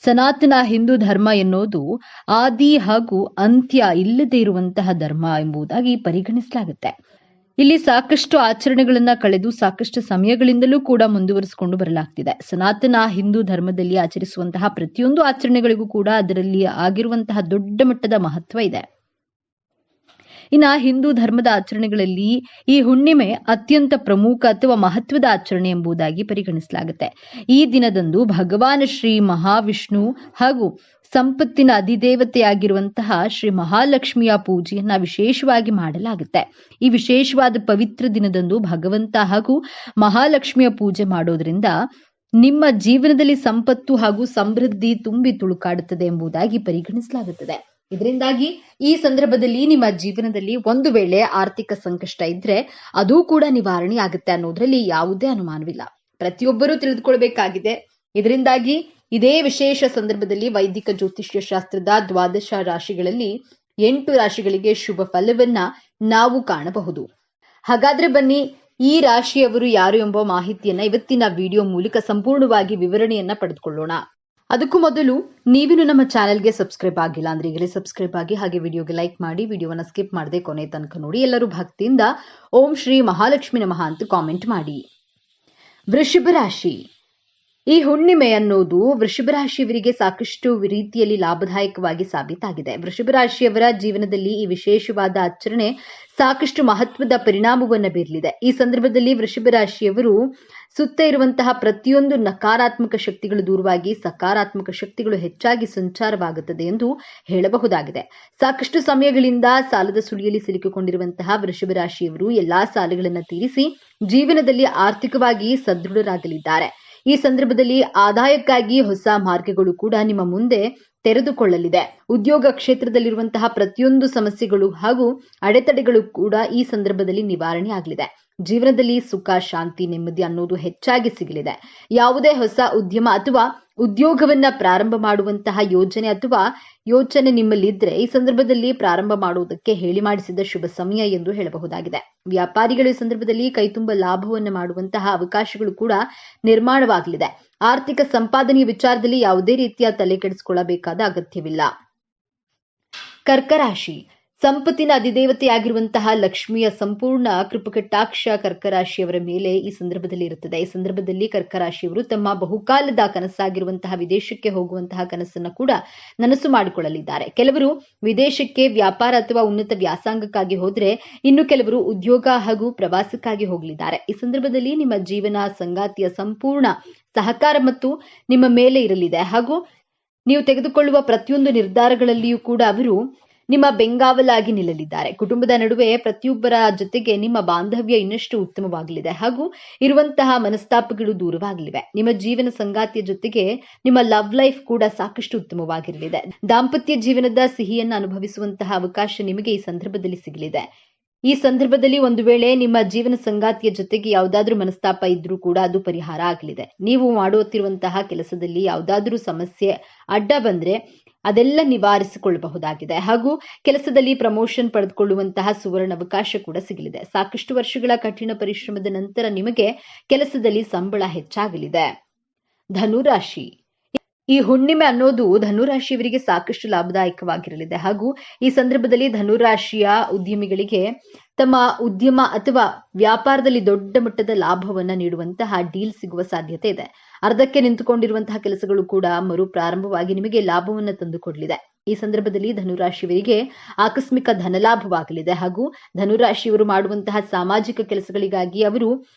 ಸನಾತನ ಹಿಂದೂ ಧರ್ಮ ಎನ್ನುವುದು ಆದಿ ಹಾಗೂ ಅಂತ್ಯ ಇಲ್ಲದೆ ಇರುವಂತಹ ಧರ್ಮ ಎಂಬುದಾಗಿ ಪರಿಗಣಿಸಲಾಗುತ್ತೆ. ಇಲ್ಲಿ ಸಾಕಷ್ಟು ಆಚರಣೆಗಳನ್ನ ಕಳೆದು ಸಾಕಷ್ಟು ಸಮಯಗಳಿಂದಲೂ ಕೂಡ ಮುಂದುವರಿಸಿಕೊಂಡು ಬರಲಾಗ್ತಿದೆ. ಸನಾತನ ಹಿಂದೂ ಧರ್ಮದಲ್ಲಿ ಆಚರಿಸುವಂತಹ ಪ್ರತಿಯೊಂದು ಆಚರಣೆಗಳಿಗೂ ಕೂಡ ಅದರಲ್ಲಿ ಆಗಿರುವಂತಹ ದೊಡ್ಡ ಮಟ್ಟದ ಮಹತ್ವ ಇದೆ. ಇನ್ನ ಹಿಂದೂ ಧರ್ಮದ ಆಚರಣೆಗಳಲ್ಲಿ ಈ ಹುಣ್ಣಿಮೆ ಅತ್ಯಂತ ಪ್ರಮುಖ ಅಥವಾ ಮಹತ್ವದ ಆಚರಣೆ ಎಂಬುದಾಗಿ ಪರಿಗಣಿಸಲಾಗುತ್ತೆ. ಈ ದಿನದಂದು ಭಗವಾನ್ ಶ್ರೀ ಮಹಾವಿಷ್ಣು ಹಾಗೂ ಸಂಪತ್ತಿನ ಅಧಿದೇವತೆಯಾಗಿರುವಂತಹ ಶ್ರೀ ಮಹಾಲಕ್ಷ್ಮಿಯ ಪೂಜೆಯನ್ನ ವಿಶೇಷವಾಗಿ ಮಾಡಲಾಗುತ್ತೆ. ಈ ವಿಶೇಷವಾದ ಪವಿತ್ರ ದಿನದಂದು ಭಗವಂತ ಹಾಗೂ ಮಹಾಲಕ್ಷ್ಮಿಯ ಪೂಜೆ ಮಾಡೋದ್ರಿಂದ ನಿಮ್ಮ ಜೀವನದಲ್ಲಿ ಸಂಪತ್ತು ಹಾಗೂ ಸಮೃದ್ಧಿ ತುಂಬಿ ತುಳುಕಾಡುತ್ತದೆ ಎಂಬುದಾಗಿ ಪರಿಗಣಿಸಲಾಗುತ್ತದೆ. ಇದರಿಂದಾಗಿ ಈ ಸಂದರ್ಭದಲ್ಲಿ ನಿಮ್ಮ ಜೀವನದಲ್ಲಿ ಒಂದು ವೇಳೆ ಆರ್ಥಿಕ ಸಂಕಷ್ಟ ಇದ್ರೆ ಅದೂ ಕೂಡ ನಿವಾರಣೆ ಆಗುತ್ತೆ ಅನ್ನೋದ್ರಲ್ಲಿ ಯಾವುದೇ ಅನುಮಾನವಿಲ್ಲ. ಪ್ರತಿಯೊಬ್ಬರೂ ತಿಳಿದುಕೊಳ್ಬೇಕಾಗಿದೆ. ಇದರಿಂದಾಗಿ ಇದೇ ವಿಶೇಷ ಸಂದರ್ಭದಲ್ಲಿ ವೈದಿಕ ಜ್ಯೋತಿಷ್ಯ ಶಾಸ್ತ್ರದ 12 ರಾಶಿಗಳಲ್ಲಿ 8 ರಾಶಿಗಳಿಗೆ ಶುಭ ಫಲವನ್ನ ನಾವು ಕಾಣಬಹುದು. ಹಾಗಾದ್ರೆ ಬನ್ನಿ, ಈ ರಾಶಿಯವರು ಯಾರು ಎಂಬ ಮಾಹಿತಿಯನ್ನ ಇವತ್ತಿನ ವಿಡಿಯೋ ಮೂಲಕ ಸಂಪೂರ್ಣವಾಗಿ ವಿವರಣೆಯನ್ನ ಪಡೆದುಕೊಳ್ಳೋಣ. ಅದಕ್ಕೂ ಮೊದಲು ನೀವಿನ್ನು ನಮ್ಮ ಚಾನೆಲ್ಗೆ ಸಬ್ಸ್ಕ್ರೈಬ್ ಆಗಿಲ್ಲ ಅಂದ್ರೆ ಈಗಲೇ ಸಬ್ಸ್ಕ್ರೈಬ್ ಆಗಿ, ಹಾಗೆ ವಿಡಿಯೋಗೆ ಲೈಕ್ ಮಾಡಿ, ವಿಡಿಯೋವನ್ನ ಸ್ಕಿಪ್ ಮಾಡದೆ ಕೊನೆ ತನಕ ನೋಡಿ. ಎಲ್ಲರೂ ಭಕ್ತಿಯಿಂದ ಓಂ ಶ್ರೀ ಮಹಾಲಕ್ಷ್ಮಿ ನಮಃ ಅಂತ ಕಾಮೆಂಟ್ ಮಾಡಿ. ವೃಷಭ ರಾಶಿ. ಈ ಹುಣ್ಣಿಮೆ ಅನ್ನೋದು ವೃಷಭ ರಾಶಿಯವರಿಗೆ ಸಾಕಷ್ಟು ರೀತಿಯಲ್ಲಿ ಲಾಭದಾಯಕವಾಗಿ ಸಾಬೀತಾಗಿದೆ. ವೃಷಭ ರಾಶಿಯವರ ಜೀವನದಲ್ಲಿ ಈ ವಿಶೇಷವಾದ ಆಚರಣೆ ಸಾಕಷ್ಟು ಮಹತ್ವದ ಪರಿಣಾಮವನ್ನು ಬೀರಲಿದೆ. ಈ ಸಂದರ್ಭದಲ್ಲಿ ವೃಷಭ ರಾಶಿಯವರು ಸುತ್ತ ಇರುವಂತಹ ಪ್ರತಿಯೊಂದು ನಕಾರಾತ್ಮಕ ಶಕ್ತಿಗಳು ದೂರವಾಗಿ ಸಕಾರಾತ್ಮಕ ಶಕ್ತಿಗಳು ಹೆಚ್ಚಾಗಿ ಸಂಚಾರವಾಗುತ್ತದೆ ಎಂದು ಹೇಳಬಹುದಾಗಿದೆ. ಸಾಕಷ್ಟು ಸಮಯಗಳಿಂದ ಸಾಲದ ಸುಳಿಯಲ್ಲಿ ಸಿಲುಕಿಕೊಂಡಿರುವಂತಹ ವೃಷಭ ರಾಶಿಯವರು ಎಲ್ಲಾ ಸಾಲಗಳನ್ನು ತೀರಿಸಿ ಜೀವನದಲ್ಲಿ ಆರ್ಥಿಕವಾಗಿ ಸದೃಢರಾಗಲಿದ್ದಾರೆ. ಈ ಸಂದರ್ಭದಲ್ಲಿ ಆದಾಯಕ್ಕಾಗಿ ಹೊಸ ಮಾರ್ಗಗಳು ಕೂಡ ನಿಮ್ಮ ಮುಂದೆ ತೆರೆದುಕೊಳ್ಳಲಿದೆ. ಉದ್ಯೋಗ ಕ್ಷೇತ್ರದಲ್ಲಿರುವಂತಹ ಪ್ರತಿಯೊಂದು ಸಮಸ್ಯೆಗಳು ಹಾಗೂ ಅಡೆತಡೆಗಳು ಕೂಡ ಈ ಸಂದರ್ಭದಲ್ಲಿ ನಿವಾರಣೆ ಆಗಲಿದೆ. ಜೀವನದಲ್ಲಿ ಸುಖ, ಶಾಂತಿ, ನೆಮ್ಮದಿ ಅನ್ನೋದು ಹೆಚ್ಚಾಗಿ ಸಿಗಲಿದೆ. ಯಾವುದೇ ಹೊಸ ಉದ್ಯಮ ಅಥವಾ ಉದ್ಯೋಗವನ್ನ ಪ್ರಾರಂಭ ಮಾಡುವಂತಹ ಯೋಚನೆ ನಿಮ್ಮಲ್ಲಿದ್ರೆ ಈ ಸಂದರ್ಭದಲ್ಲಿ ಪ್ರಾರಂಭ ಮಾಡುವುದಕ್ಕೆ ಹೇಳಿ ಮಾಡಿಸಿದ ಶುಭ ಸಮಯ ಎಂದು ಹೇಳಬಹುದಾಗಿದೆ. ವ್ಯಾಪಾರಿಗಳು ಈ ಸಂದರ್ಭದಲ್ಲಿ ಕೈತುಂಬ ಲಾಭವನ್ನು ಮಾಡುವಂತಹ ಅವಕಾಶಗಳು ಕೂಡ ನಿರ್ಮಾಣವಾಗಲಿದೆ. ಆರ್ಥಿಕ ಸಂಪಾದನೆಯ ವಿಚಾರದಲ್ಲಿ ಯಾವುದೇ ರೀತಿಯ ತಲೆ ಕೆಡಿಸಿಕೊಳ್ಳಬೇಕಾದ ಅಗತ್ಯವಿಲ್ಲ. ಕರ್ಕರಾಶಿ. ಸಂಪತ್ತಿನ ಅಧಿದೇವತೆಯಾಗಿರುವಂತಹ ಲಕ್ಷ್ಮಿಯ ಸಂಪೂರ್ಣ ಕೃಪಕಟಾಕ್ಷ ಕರ್ಕರಾಶಿಯವರ ಮೇಲೆ ಈ ಸಂದರ್ಭದಲ್ಲಿ ಇರುತ್ತದೆ. ಈ ಸಂದರ್ಭದಲ್ಲಿ ಕರ್ಕರಾಶಿಯವರು ತಮ್ಮ ಬಹುಕಾಲದ ಕನಸಾಗಿರುವಂತಹ ವಿದೇಶಕ್ಕೆ ಹೋಗುವಂತಹ ಕನಸನ್ನ ಕೂಡ ನನಸು ಮಾಡಿಕೊಳ್ಳಲಿದ್ದಾರೆ. ಕೆಲವರು ವಿದೇಶಕ್ಕೆ ವ್ಯಾಪಾರ ಅಥವಾ ಉನ್ನತ ವ್ಯಾಸಂಗಕ್ಕಾಗಿ ಹೋದ್ರೆ, ಇನ್ನು ಕೆಲವರು ಉದ್ಯೋಗ ಹಾಗೂ ಪ್ರವಾಸಕ್ಕಾಗಿ ಹೋಗಲಿದ್ದಾರೆ. ಈ ಸಂದರ್ಭದಲ್ಲಿ ನಿಮ್ಮ ಜೀವನ ಸಂಗಾತಿಯ ಸಂಪೂರ್ಣ ಸಹಕಾರ ಮತ್ತು ನಿಮ್ಮ ಮೇಲೆ ಇರಲಿದೆ ಹಾಗೂ ನೀವು ತೆಗೆದುಕೊಳ್ಳುವ ಪ್ರತಿಯೊಂದು ನಿರ್ಧಾರಗಳಲ್ಲಿಯೂ ಕೂಡ ಅವರು ನಿಮ್ಮ ಬೆಂಗಾವಲಾಗಿ ನಿಲ್ಲಲಿದ್ದಾರೆ. ಕುಟುಂಬದ ನಡುವೆ ಪ್ರತಿಯೊಬ್ಬರ ಜೊತೆಗೆ ನಿಮ್ಮ ಬಾಂಧವ್ಯ ಇನ್ನಷ್ಟು ಉತ್ತಮವಾಗಲಿದೆ ಹಾಗೂ ಇರುವಂತಹ ಮನಸ್ತಾಪಗಳು ದೂರವಾಗಲಿವೆ. ನಿಮ್ಮ ಜೀವನ ಸಂಗಾತಿಯ ಜೊತೆಗೆ ನಿಮ್ಮ ಲವ್ ಲೈಫ್ ಕೂಡ ಸಾಕಷ್ಟು ಉತ್ತಮವಾಗಿರಲಿದೆ. ದಾಂಪತ್ಯ ಜೀವನದ ಸಿಹಿಯನ್ನು ಅನುಭವಿಸುವಂತಹ ಅವಕಾಶ ನಿಮಗೆ ಈ ಸಂದರ್ಭದಲ್ಲಿ ಸಿಗಲಿದೆ. ಈ ಸಂದರ್ಭದಲ್ಲಿ ಒಂದು ವೇಳೆ ನಿಮ್ಮ ಜೀವನ ಸಂಗಾತಿಯ ಜೊತೆಗೆ ಯಾವುದಾದ್ರೂ ಮನಸ್ತಾಪ ಇದ್ರೂ ಕೂಡ ಅದು ಪರಿಹಾರ ಆಗಲಿದೆ. ನೀವು ಮಾಡುತ್ತಿರುವಂತಹ ಕೆಲಸದಲ್ಲಿ ಯಾವುದಾದ್ರೂ ಸಮಸ್ಯೆ ಅಡ್ಡ ಬಂದ್ರೆ ಅದೆಲ್ಲ ನಿವಾರಿಸಿಕೊಳ್ಳಬಹುದಾಗಿದೆ ಹಾಗೂ ಕೆಲಸದಲ್ಲಿ ಪ್ರಮೋಷನ್ ಪಡೆದುಕೊಳ್ಳುವಂತಹ ಸುವರ್ಣ ಅವಕಾಶ ಕೂಡ ಸಿಗಲಿದೆ. ಸಾಕಷ್ಟು ವರ್ಷಗಳ ಕಠಿಣ ಪರಿಶ್ರಮದ ನಂತರ ನಿಮಗೆ ಕೆಲಸದಲ್ಲಿ ಸಂಬಳ ಹೆಚ್ಚಾಗಲಿದೆ. ಧನುರಾಶಿ. ಈ ಹುಣ್ಣಿಮೆ ಅನ್ನೋದು ಧನುರಾಶಿಯವರಿಗೆ ಸಾಕಷ್ಟು ಲಾಭದಾಯಕವಾಗಿರಲಿದೆ ಹಾಗೂ ಈ ಸಂದರ್ಭದಲ್ಲಿ ಧನುರಾಶಿಯ ಉದ್ಯಮಿಗಳಿಗೆ ತಮ್ಮ ಉದ್ಯಮ ಅಥವಾ ವ್ಯಾಪಾರದಲ್ಲಿ ದೊಡ್ಡ ಮಟ್ಟದ ಲಾಭವನ್ನ ನೀಡುವಂತಹ ಡೀಲ್ ಸಿಗುವ ಸಾಧ್ಯತೆ ಇದೆ. ಅರ್ಧಕ್ಕೆ ನಿಂತುಕೊಂಡಿರುವಂತಹ ಕೆಲಸಗಳು ಕೂಡ ಮರು ಪ್ರಾರಂಭವಾಗಿ ನಿಮಗೆ ಲಾಭವನ್ನು ತಂದುಕೊಡಲಿದೆ. ಈ ಸಂದರ್ಭದಲ್ಲಿ ಧನುರಾಶಿಯವರಿಗೆ ಆಕಸ್ಮಿಕ ಧನಲಾಭವಾಗಲಿದೆ ಹಾಗೂ ಧನುರಾಶಿಯವರು ಮಾಡುವಂತಹ ಸಾಮಾಜಿಕ ಕೆಲಸಗಳಿಗಾಗಿ ಅವರು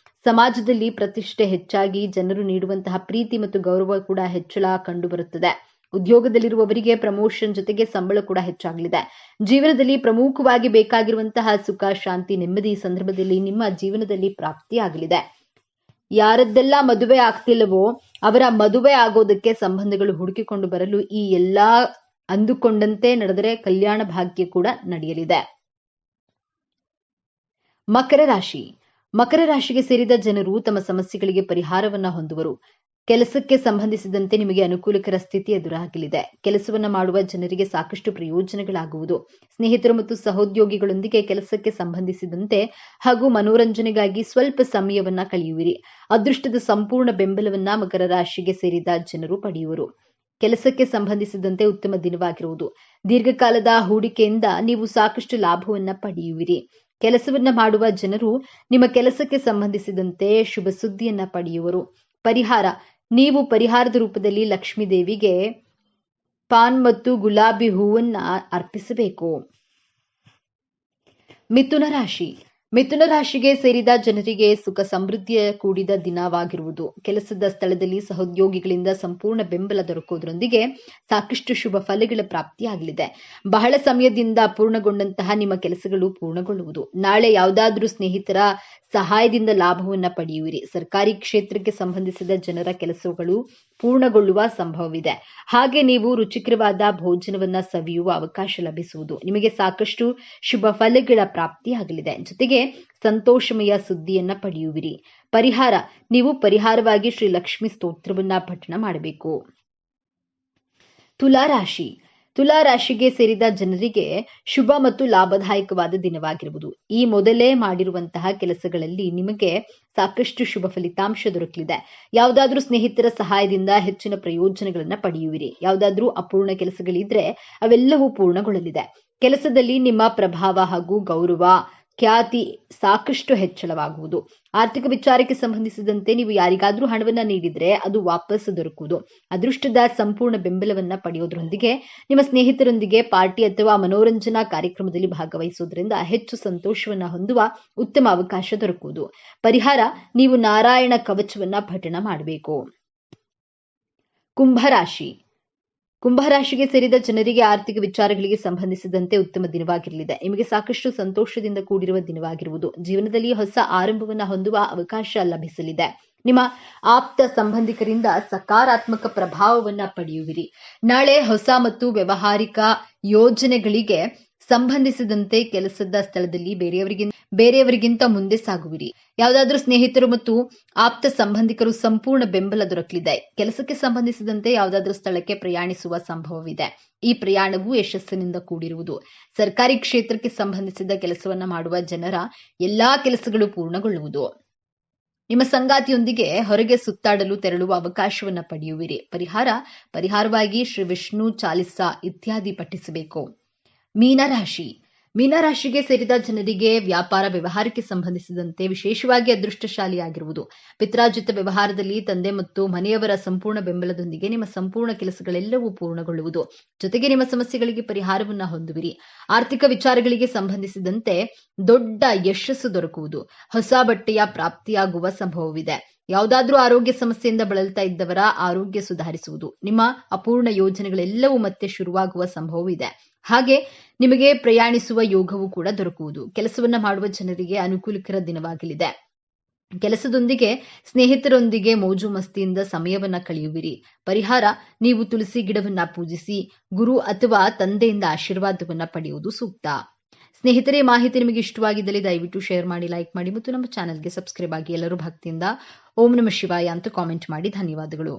ಸಮಾಜದಲ್ಲಿ ಪ್ರತಿಷ್ಠೆ ಹೆಚ್ಚಾಗಿ ಜನರು ನೀಡುವಂತಹ ಪ್ರೀತಿ ಮತ್ತು ಗೌರವ ಕೂಡ ಹೆಚ್ಚಳ ಕಂಡು ಬರುತ್ತದೆ. ಉದ್ಯೋಗದಲ್ಲಿರುವವರಿಗೆ ಪ್ರಮೋಷನ್ ಜೊತೆಗೆ ಸಂಬಳ ಕೂಡ ಹೆಚ್ಚಾಗಲಿದೆ. ಜೀವನದಲ್ಲಿ ಪ್ರಮುಖವಾಗಿ ಬೇಕಾಗಿರುವಂತಹ ಸುಖ, ಶಾಂತಿ, ನೆಮ್ಮದಿ ಈ ಸಂದರ್ಭದಲ್ಲಿ ನಿಮ್ಮ ಜೀವನದಲ್ಲಿ ಪ್ರಾಪ್ತಿಯಾಗಲಿದೆ. ಯಾರದ್ದೆಲ್ಲ ಮದುವೆ ಆಗ್ತಿಲ್ಲವೋ ಅವರ ಮದುವೆ ಆಗೋದಕ್ಕೆ ಸಂಬಂಧಗಳು ಹುಡುಕಿಕೊಂಡು ಬರಲು ಈ ಎಲ್ಲಾ ಅಂದುಕೊಂಡಂತೆ ನಡೆದರೆ ಕಲ್ಯಾಣ ಭಾಗ್ಯ ಕೂಡ ನಡೆಯಲಿದೆ. ಮಕರ ರಾಶಿ. ಮಕರ ರಾಶಿಗೆ ಸೇರಿದ ಜನರು ತಮ್ಮ ಸಮಸ್ಯೆಗಳಿಗೆ ಪರಿಹಾರವನ್ನ ಹೊಂದುವರು. ಕೆಲಸಕ್ಕೆ ಸಂಬಂಧಿಸಿದಂತೆ ನಿಮಗೆ ಅನುಕೂಲಕರ ಸ್ಥಿತಿ ಎದುರಾಗಲಿದೆ. ಕೆಲಸವನ್ನ ಮಾಡುವ ಜನರಿಗೆ ಸಾಕಷ್ಟು ಪ್ರಯೋಜನಗಳಾಗುವುದು. ಸ್ನೇಹಿತರು ಮತ್ತು ಸಹೋದ್ಯೋಗಿಗಳೊಂದಿಗೆ ಕೆಲಸಕ್ಕೆ ಸಂಬಂಧಿಸಿದಂತೆ ಹಾಗೂ ಮನೋರಂಜನೆಗಾಗಿ ಸ್ವಲ್ಪ ಸಮಯವನ್ನ ಕಳೆಯುವಿರಿ. ಅದೃಷ್ಟದ ಸಂಪೂರ್ಣ ಬೆಂಬಲವನ್ನ ಮಕರ ರಾಶಿಗೆ ಸೇರಿದ ಜನರು ಪಡೆಯುವರು. ಕೆಲಸಕ್ಕೆ ಸಂಬಂಧಿಸಿದಂತೆ ಉತ್ತಮ ದಿನವಾಗಿರುವುದು. ದೀರ್ಘಕಾಲದ ಹೂಡಿಕೆಯಿಂದ ನೀವು ಸಾಕಷ್ಟು ಲಾಭವನ್ನ ಪಡೆಯುವಿರಿ. ಕೆಲಸವನ್ನ ಮಾಡುವ ಜನರು ನಿಮ್ಮ ಕೆಲಸಕ್ಕೆ ಸಂಬಂಧಿಸಿದಂತೆ ಶುಭ ಸುದ್ದಿಯನ್ನ ಪಡೆಯುವರು. ಪರಿಹಾರ: ನೀವು ಪರಿಹಾರದ ರೂಪದಲ್ಲಿ ಲಕ್ಷ್ಮೀ ದೇವಿಗೆ ಪಾನ್ ಮತ್ತು ಗುಲಾಬಿ ಹೂವನ್ನ ಅರ್ಪಿಸಬೇಕು. ಮಿಥುನ ರಾಶಿ. ಮಿಥುನ ರಾಶಿಗೆ ಸೇರಿದ ಜನರಿಗೆ ಸುಖ ಸಮೃದ್ಧಿಯ ಕೂಡಿದ ದಿನವಾಗಿರುವುದು. ಕೆಲಸದ ಸ್ಥಳದಲ್ಲಿ ಸಹೋದ್ಯೋಗಿಗಳಿಂದ ಸಂಪೂರ್ಣ ಬೆಂಬಲ ದೊರಕುವುದರೊಂದಿಗೆ ಸಾಕಷ್ಟು ಶುಭ ಫಲಗಳ ಪ್ರಾಪ್ತಿಯಾಗಲಿದೆ. ಬಹಳ ಸಮಯದಿಂದ ಅಪೂರ್ಣಗೊಂಡಂತಹ ನಿಮ್ಮ ಕೆಲಸಗಳು ಪೂರ್ಣಗೊಳ್ಳುವುದು. ನಾಳೆ ಯಾವುದಾದ್ರೂ ಸ್ನೇಹಿತರ ಸಹಾಯದಿಂದ ಲಾಭವನ್ನ ಪಡೆಯುವಿರಿ. ಸರ್ಕಾರಿ ಕ್ಷೇತ್ರಕ್ಕೆ ಸಂಬಂಧಿಸಿದ ಜನರ ಕೆಲಸಗಳು ಪೂರ್ಣಗೊಳ್ಳುವ ಸಂಭವವಿದೆ. ಹಾಗೆ ನೀವು ರುಚಿಕರವಾದ ಭೋಜನವನ್ನ ಸವಿಯುವ ಅವಕಾಶ ಲಭಿಸುವುದು. ನಿಮಗೆ ಸಾಕಷ್ಟು ಶುಭ ಫಲಗಳ ಪ್ರಾಪ್ತಿಯಾಗಲಿದೆ. ಜೊತೆಗೆ ಸಂತೋಷಮಯ ಸುದ್ದಿಯನ್ನ ಪಡೆಯುವಿರಿ. ಪರಿಹಾರ: ನೀವು ಪರಿಹಾರವಾಗಿ ಶ್ರೀ ಲಕ್ಷ್ಮಿ ಸ್ತೋತ್ರವನ್ನ ಪಠಣ ಮಾಡಬೇಕು. ತುಲಾ ರಾಶಿ. ತುಲಾ ರಾಶಿಗೆ ಸೇರಿದ ಜನರಿಗೆ ಶುಭ ಮತ್ತು ಲಾಭದಾಯಕವಾದ ದಿನವಾಗಿರುವುದು. ಈ ಮೊದಲೇ ಮಾಡಿರುವಂತಹ ಕೆಲಸಗಳಲ್ಲಿ ನಿಮಗೆ ಸಾಕಷ್ಟು ಶುಭ ಫಲಿತಾಂಶ ದೊರಕಲಿದೆ. ಯಾವುದಾದ್ರೂ ಸ್ನೇಹಿತರ ಸಹಾಯದಿಂದ ಹೆಚ್ಚಿನ ಪ್ರಯೋಜನಗಳನ್ನ ಪಡೆಯುವಿರಿ. ಯಾವುದಾದ್ರೂ ಅಪೂರ್ಣ ಕೆಲಸಗಳಿದ್ರೆ ಅವೆಲ್ಲವೂ ಪೂರ್ಣಗೊಳ್ಳಲಿದೆ. ಕೆಲಸದಲ್ಲಿ ನಿಮ್ಮ ಪ್ರಭಾವ ಹಾಗೂ ಗೌರವ ಖ್ಯಾತಿ ಸಾಕಷ್ಟು ಹೆಚ್ಚಳವಾಗುವುದು. ಆರ್ಥಿಕ ವಿಚಾರಕ್ಕೆ ಸಂಬಂಧಿಸಿದಂತೆ ನೀವು ಯಾರಿಗಾದ್ರೂ ಹಣವನ್ನ ನೀಡಿದ್ರೆ ಅದು ವಾಪಸ್ ದೊರಕುವುದು. ಅದೃಷ್ಟದ ಸಂಪೂರ್ಣ ಬೆಂಬಲವನ್ನ ಪಡೆಯೋದ್ರೊಂದಿಗೆ ನಿಮ್ಮ ಸ್ನೇಹಿತರೊಂದಿಗೆ ಪಾರ್ಟಿ ಅಥವಾ ಮನೋರಂಜನಾ ಕಾರ್ಯಕ್ರಮದಲ್ಲಿ ಭಾಗವಹಿಸುವುದರಿಂದ ಹೆಚ್ಚು ಸಂತೋಷವನ್ನ ಹೊಂದುವ ಉತ್ತಮ ಅವಕಾಶ ದೊರಕುವುದು. ಪರಿಹಾರ: ನೀವು ನಾರಾಯಣ ಕವಚವನ್ನ ಪಠಣ ಮಾಡಬೇಕು. ಕುಂಭರಾಶಿ. ಕುಂಭರಾಶಿಗೆ ಸೇರಿದ ಜನರಿಗೆ ಆರ್ಥಿಕ ವಿಚಾರಗಳಿಗೆ ಸಂಬಂಧಿಸಿದಂತೆ ಉತ್ತಮ ದಿನವಾಗಿರಲಿದೆ. ನಿಮಗೆ ಸಾಕಷ್ಟು ಸಂತೋಷದಿಂದ ಕೂಡಿರುವ ದಿನವಾಗಿರುವುದು. ಜೀವನದಲ್ಲಿ ಹೊಸ ಆರಂಭವನ್ನ ಹೊಂದುವ ಅವಕಾಶ ಲಭಿಸಲಿದೆ. ನಿಮ್ಮ ಆಪ್ತ ಸಂಬಂಧಿಕರಿಂದ ಸಕಾರಾತ್ಮಕ ಪ್ರಭಾವವನ್ನ ಪಡೆಯುವಿರಿ. ನಾಳೆ ಹೊಸ ಮತ್ತು ವ್ಯಾವಹಾರಿಕ ಯೋಜನೆಗಳಿಗೆ ಸಂಬಂಧಿಸಿದಂತೆ ಕೆಲಸದ ಸ್ಥಳದಲ್ಲಿ ಬೇರೆಯವರಿಗಿಂತ ಮುಂದೆ ಸಾಗುವಿರಿ. ಯಾವುದಾದ್ರೂ ಸ್ನೇಹಿತರು ಮತ್ತು ಆಪ್ತ ಸಂಬಂಧಿಕರು ಸಂಪೂರ್ಣ ಬೆಂಬಲ ದೊರಕಲಿದೆ. ಕೆಲಸಕ್ಕೆ ಸಂಬಂಧಿಸಿದಂತೆ ಯಾವುದಾದ್ರೂ ಸ್ಥಳಕ್ಕೆ ಪ್ರಯಾಣಿಸುವ ಸಂಭವವಿದೆ. ಈ ಪ್ರಯಾಣವು ಯಶಸ್ಸಿನಿಂದ ಕೂಡಿರುವುದು. ಸರ್ಕಾರಿ ಕ್ಷೇತ್ರಕ್ಕೆ ಸಂಬಂಧಿಸಿದ ಕೆಲಸವನ್ನ ಮಾಡುವ ಜನರ ಎಲ್ಲಾ ಕೆಲಸಗಳು ಪೂರ್ಣಗೊಳ್ಳುವುದು. ನಿಮ್ಮ ಸಂಗಾತಿಯೊಂದಿಗೆ ಹೊರಗೆ ಸುತ್ತಾಡಲು ತೆರಳುವ ಅವಕಾಶವನ್ನ ಪಡೆಯುವಿರಿ. ಪರಿಹಾರವಾಗಿ ಶ್ರೀ ವಿಷ್ಣು ಚಾಲಿಸಾ ಇತ್ಯಾದಿ ಪಠಿಸಬೇಕು. ಮೀನರಾಶಿ. ಮೀನರಾಶಿಗೆ ಸೇರಿದ ಜನರಿಗೆ ವ್ಯಾಪಾರ ವ್ಯವಹಾರಕ್ಕೆ ಸಂಬಂಧಿಸಿದಂತೆ ವಿಶೇಷವಾಗಿ ಅದೃಷ್ಟಶಾಲಿಯಾಗಿರುವುದು. ಪಿತ್ರಾರ್ಜಿತ ವ್ಯವಹಾರದಲ್ಲಿ ತಂದೆ ಮತ್ತು ಮನೆಯವರ ಸಂಪೂರ್ಣ ಬೆಂಬಲದೊಂದಿಗೆ ನಿಮ್ಮ ಸಂಪೂರ್ಣ ಕೆಲಸಗಳೆಲ್ಲವೂ ಪೂರ್ಣಗೊಳ್ಳುವುದು. ಜೊತೆಗೆ ನಿಮ್ಮ ಸಮಸ್ಯೆಗಳಿಗೆ ಪರಿಹಾರವನ್ನ ಹೊಂದುವಿರಿ. ಆರ್ಥಿಕ ವಿಚಾರಗಳಿಗೆ ಸಂಬಂಧಿಸಿದಂತೆ ದೊಡ್ಡ ಯಶಸ್ಸು ದೊರಕುವುದು. ಹೊಸ ಬಟ್ಟೆಯ ಪ್ರಾಪ್ತಿಯಾಗುವ ಸಂಭವವಿದೆ. ಯಾವುದಾದ್ರೂ ಆರೋಗ್ಯ ಸಮಸ್ಯೆಯಿಂದ ಬಳಲ್ತಾ ಇದ್ದವರ ಆರೋಗ್ಯ ಸುಧಾರಿಸುವುದು. ನಿಮ್ಮ ಅಪೂರ್ಣ ಯೋಜನೆಗಳೆಲ್ಲವೂ ಮತ್ತೆ ಶುರುವಾಗುವ ಸಂಭವವಿದೆ. ಹಾಗೆ ನಿಮಗೆ ಪ್ರಯಾಣಿಸುವ ಯೋಗವೂ ಕೂಡ ದೊರಕುವುದು. ಕೆಲಸವನ್ನ ಮಾಡುವ ಜನರಿಗೆ ಅನುಕೂಲಕರ ದಿನವಾಗಲಿದೆ. ಕೆಲಸದೊಂದಿಗೆ ಸ್ನೇಹಿತರೊಂದಿಗೆ ಮೋಜು ಮಸ್ತಿಯಿಂದ ಸಮಯವನ್ನ ಕಳೆಯುವಿರಿ. ಪರಿಹಾರ: ನೀವು ತುಳಸಿ ಗಿಡವನ್ನ ಪೂಜಿಸಿ ಗುರು ಅಥವಾ ತಂದೆಯಿಂದ ಆಶೀರ್ವಾದವನ್ನ ಪಡೆಯುವುದು ಸೂಕ್ತ. ಸ್ನೇಹಿತರೆ, ಮಾಹಿತಿ ನಿಮಗೆ ಇಷ್ಟವಾಗಿದ್ದಲ್ಲಿ ದಯವಿಟ್ಟು ಶೇರ್ ಮಾಡಿ, ಲೈಕ್ ಮಾಡಿ ಮತ್ತು ನಮ್ಮ ಚಾನೆಲ್ಗೆ ಸಬ್ಸ್ಕ್ರೈಬ್ ಆಗಿ. ಎಲ್ಲರೂ ಭಕ್ತಿಯಿಂದ ಓಂ ನಮಃ ಶಿವಾಯ ಅಂತ ಕಾಮೆಂಟ್ ಮಾಡಿ. ಧನ್ಯವಾದಗಳು.